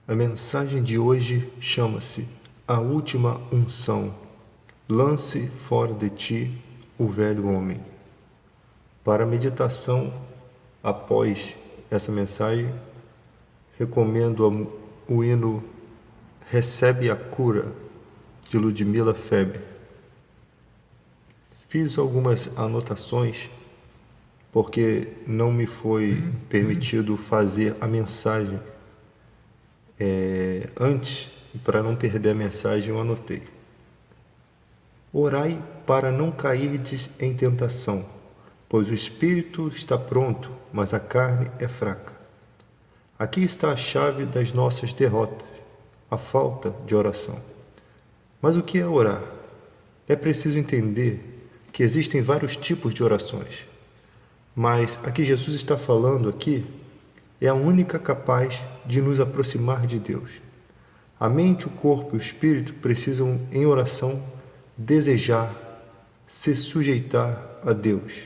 A mensagem de hoje chama-se A Última Unção. Lance fora de ti o velho homem. Para a meditação após essa mensagem, recomendo o hino Recebe a Cura, de Ludmila Febe. Fiz algumas anotações porque não me foi permitido fazer a mensagem antes, e para não perder a mensagem eu anotei. Orai para não cairdes em tentação, pois o espírito está pronto, mas a carne é fraca. Aqui está a chave das nossas derrotas, a falta de oração. Mas o que é orar? É preciso entender que existem vários tipos de orações, mas a que Jesus está falando aqui é a única capaz de nos aproximar de Deus. A mente, o corpo e o espírito precisam, em oração, desejar, se sujeitar a Deus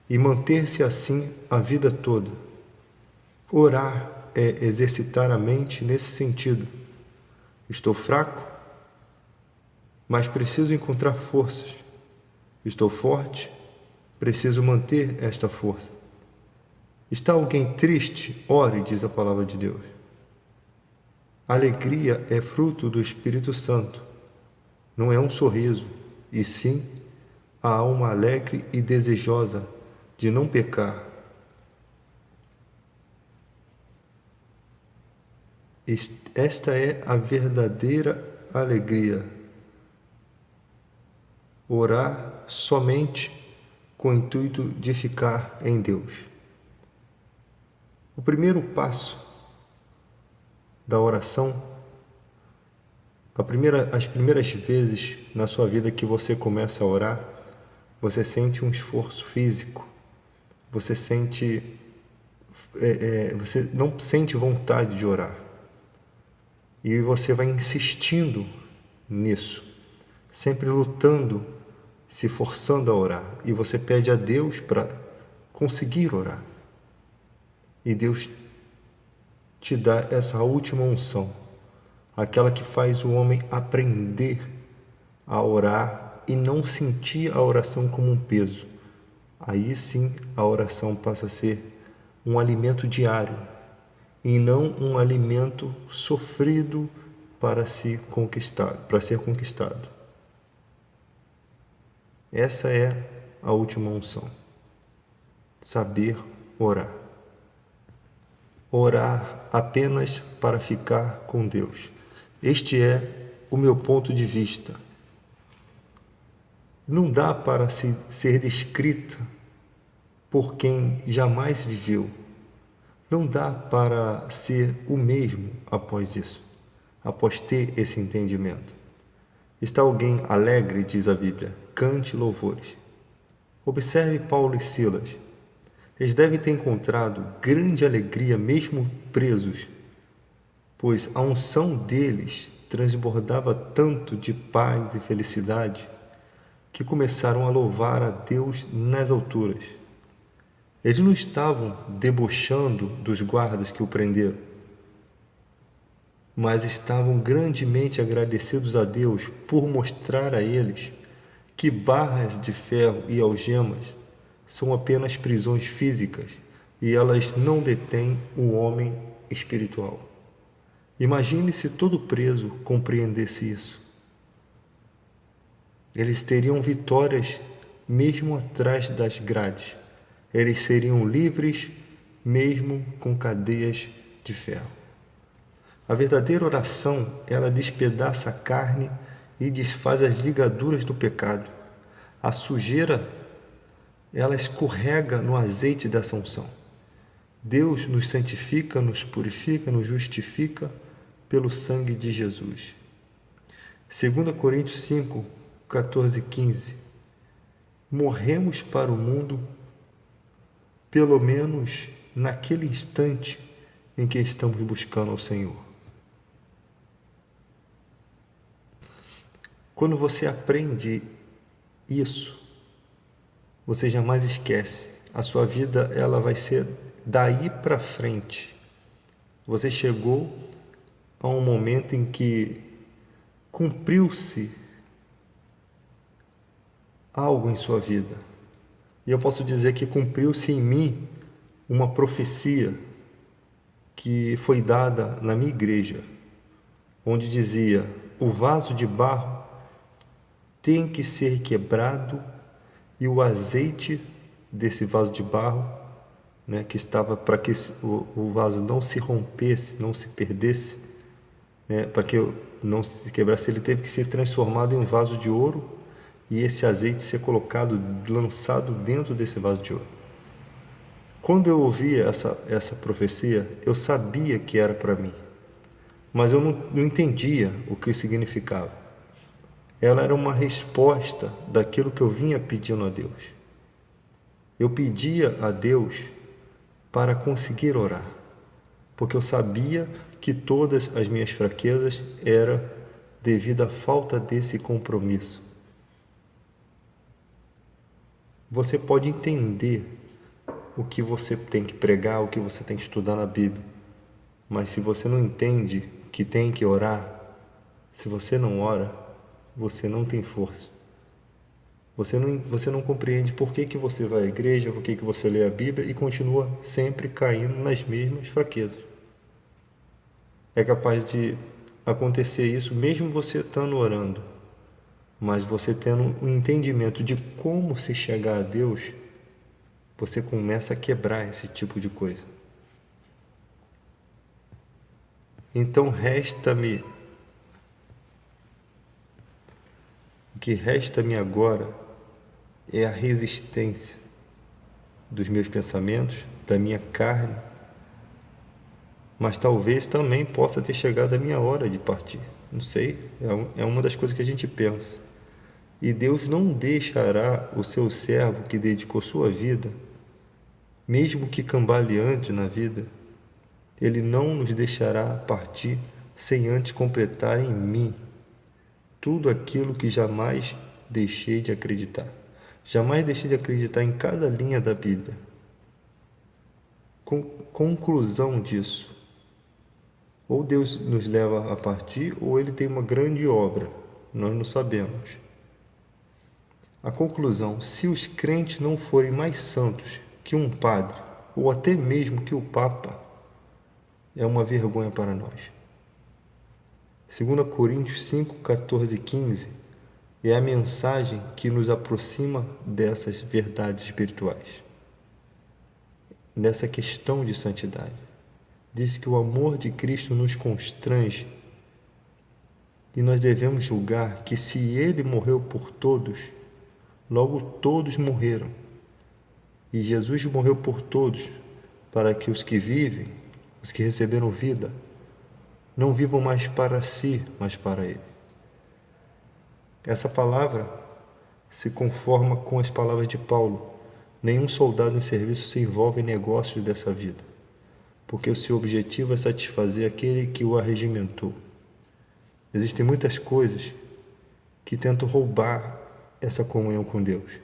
e manter-se assim a vida toda. Orar é exercitar a mente nesse sentido. Estou fraco, mas preciso encontrar forças. Estou forte, preciso manter esta força. Está alguém triste? Ore, diz a palavra de Deus. A alegria é fruto do Espírito Santo. Não é um sorriso, e sim a alma alegre e desejosa de não pecar. Esta é a verdadeira alegria. Orar somente com o intuito de ficar em Deus. O primeiro passo da oração, as primeiras vezes na sua vida que você começa a orar, você sente um esforço físico, você não sente vontade de orar. E você vai insistindo nisso, sempre lutando, se forçando a orar. E você pede a Deus para conseguir orar. E Deus te dá essa última unção, aquela que faz o homem aprender a orar e não sentir a oração como um peso. Aí sim a oração passa a ser um alimento diário e não um alimento sofrido para ser conquistado. Essa é a última unção. Saber orar. Orar apenas para ficar com Deus. Este é o meu ponto de vista. Não dá para ser descrita por quem jamais viveu. Não dá para ser o mesmo após isso, após ter esse entendimento. Está alguém alegre, diz a Bíblia, cante louvores. Observe Paulo e Silas. Eles devem ter encontrado grande alegria mesmo presos, pois a unção deles transbordava tanto de paz e felicidade que começaram a louvar a Deus nas alturas. Eles não estavam debochando dos guardas que o prenderam, mas estavam grandemente agradecidos a Deus por mostrar a eles que barras de ferro e algemas são apenas prisões físicas e elas não detêm o homem espiritual. Imagine se todo preso compreendesse isso. Eles teriam vitórias mesmo atrás das grades. Eles seriam livres mesmo com cadeias de ferro. A verdadeira oração, ela despedaça a carne e desfaz as ligaduras do pecado. A sujeira, ela escorrega no azeite dessa unção. Deus nos santifica, nos purifica, nos justifica pelo sangue de Jesus. 2 Coríntios 5, 14 e 15. Morremos para o mundo, pelo menos naquele instante em que estamos buscando ao Senhor. Quando você aprende isso, você jamais esquece. A sua vida, ela vai ser daí para frente. Você chegou a um momento em que cumpriu-se algo em sua vida. E eu posso dizer que cumpriu-se em mim uma profecia que foi dada na minha igreja, onde dizia: o vaso de barro tem que ser quebrado e o azeite desse vaso de barro, né, que estava para que o vaso não se rompesse, não se perdesse, né, para que não se quebrasse, ele teve que ser transformado em um vaso de ouro e esse azeite ser colocado, lançado dentro desse vaso de ouro. Quando eu ouvi essa profecia, eu sabia que era para mim, mas eu não entendia o que significava. Ela era uma resposta daquilo que eu vinha pedindo a Deus. Eu pedia a Deus para conseguir orar, porque eu sabia que todas as minhas fraquezas eram devido à falta desse compromisso. Você pode entender o que você tem que pregar, o que você tem que estudar na Bíblia, mas se você não entende que tem que orar, se você não ora, você não tem força. Você não compreende por que você vai à igreja, por que você lê a Bíblia e continua sempre caindo nas mesmas fraquezas. É capaz de acontecer isso mesmo você estando orando, mas você tendo um entendimento de como se chegar a Deus, você começa a quebrar esse tipo de coisa. Então o que resta-me agora é a resistência dos meus pensamentos, da minha carne, mas talvez também possa ter chegado a minha hora de partir. Não sei, é uma das coisas que a gente pensa. E Deus não deixará o seu servo que dedicou sua vida, mesmo que cambaleante na vida, Ele não nos deixará partir sem antes completar em mim tudo aquilo que jamais deixei de acreditar. Jamais deixei de acreditar em cada linha da Bíblia. Conclusão disso: ou Deus nos leva a partir, ou Ele tem uma grande obra, nós não sabemos. A conclusão: se os crentes não forem mais santos que um padre, ou até mesmo que o Papa, é uma vergonha para nós. 2 Coríntios 5, 14 e 15 é a mensagem que nos aproxima dessas verdades espirituais, nessa questão de santidade. Diz que o amor de Cristo nos constrange e nós devemos julgar que se Ele morreu por todos, logo todos morreram. E Jesus morreu por todos, para que os que vivem, os que receberam vida, não vivam mais para si, mas para Ele. Essa palavra se conforma com as palavras de Paulo: nenhum soldado em serviço se envolve em negócios dessa vida, porque o seu objetivo é satisfazer aquele que o arregimentou. Existem muitas coisas que tentam roubar essa comunhão com Deus.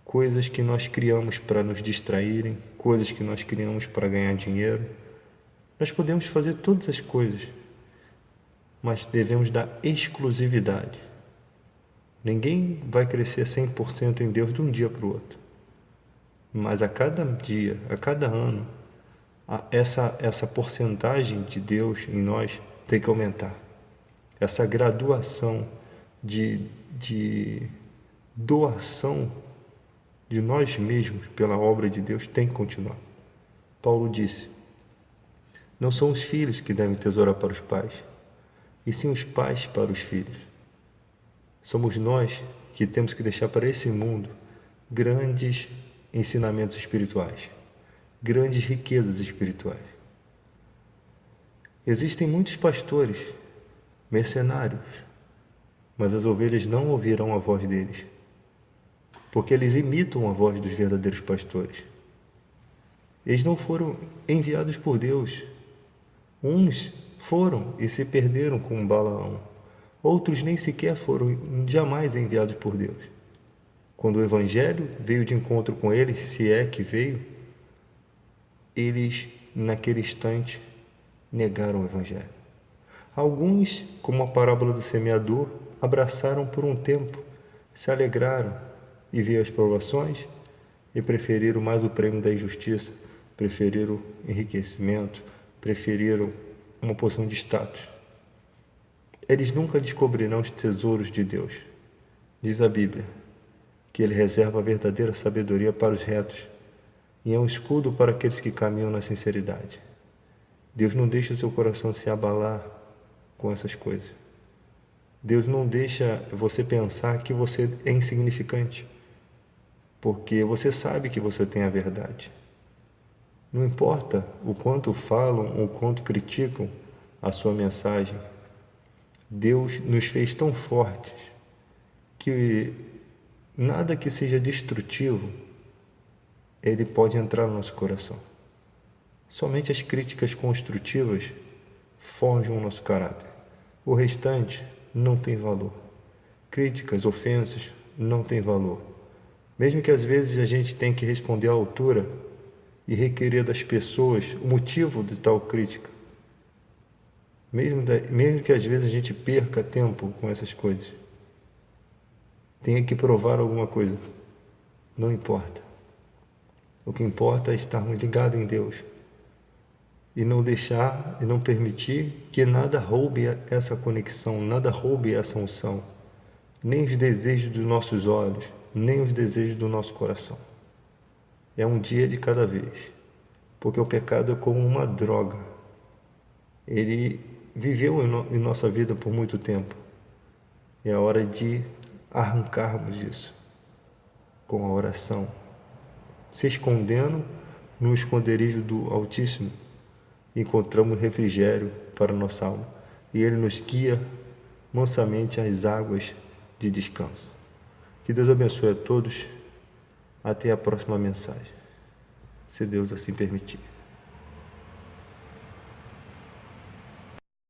Coisas que nós criamos para nos distraírem, coisas que nós criamos para ganhar dinheiro. Nós podemos fazer todas as coisas, mas devemos dar exclusividade. Ninguém vai crescer 100% em Deus de um dia para o outro. Mas a cada dia, a cada ano, essa porcentagem de Deus em nós tem que aumentar. Essa graduação de doação de nós mesmos pela obra de Deus tem que continuar. Paulo disse: não são os filhos que devem tesourar para os pais, e sim os pais para os filhos. Somos nós que temos que deixar para esse mundo grandes ensinamentos espirituais, grandes riquezas espirituais. Existem muitos pastores, mercenários, mas as ovelhas não ouvirão a voz deles, porque eles imitam a voz dos verdadeiros pastores. Eles não foram enviados por Deus. Uns foram e se perderam com Balaão. Outros nem sequer foram jamais enviados por Deus. Quando o Evangelho veio de encontro com eles, se é que veio, eles, naquele instante, negaram o Evangelho. Alguns, como a parábola do semeador, abraçaram por um tempo, se alegraram e viram as provações e preferiram mais o prêmio da injustiça, preferiram enriquecimento, preferiram uma porção de status. Eles nunca descobrirão os tesouros de Deus. Diz a Bíblia que Ele reserva a verdadeira sabedoria para os retos e é um escudo para aqueles que caminham na sinceridade. Deus não deixa o seu coração se abalar com essas coisas. Deus não deixa você pensar que você é insignificante, porque você sabe que você tem a verdade. Não importa o quanto falam ou quanto criticam a sua mensagem, Deus nos fez tão fortes que nada que seja destrutivo, Ele pode entrar no nosso coração. Somente as críticas construtivas forjam o nosso caráter. O restante não tem valor. Críticas, ofensas, não tem valor. Mesmo que às vezes a gente tenha que responder à altura e requerer das pessoas o motivo de tal crítica. Mesmo que às vezes a gente perca tempo com essas coisas. Tenha que provar alguma coisa. Não importa. O que importa é estarmos ligados em Deus. E não deixar e não permitir que nada roube essa conexão, nada roube essa unção, nem os desejos dos nossos olhos, nem os desejos do nosso coração. É um dia de cada vez, porque o pecado é como uma droga. Ele viveu em nossa vida por muito tempo. É a hora de arrancarmos isso com a oração, se escondendo no esconderijo do Altíssimo. Encontramos refrigério para nossa alma e Ele nos guia mansamente às águas de descanso. Que Deus abençoe a todos. Até a próxima mensagem, se Deus assim permitir.